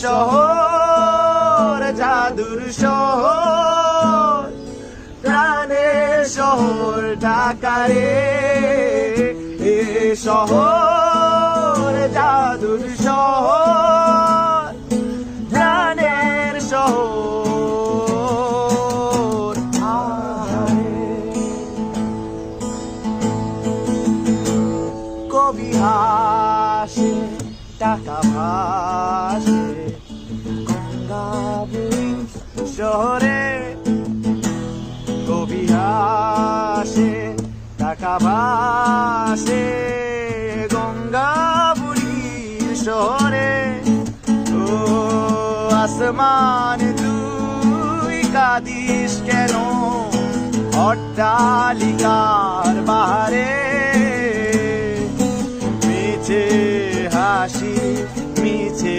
শহর জাদুর শহর, প্রাণের শহর ঢাকা রে। এ শহর জাদুর শহর, প্রাণের শহর। কবি হাসে টাকা ভাসে গঙ্গাবুড়ি শহরে। কবি হাসে টাকা ভাসে গঙ্গাবুড়ির শহরে। ও আসমান তুই কাঁদিস কেন অট্টালিকার বাহারে? মিছে হাসি মিছে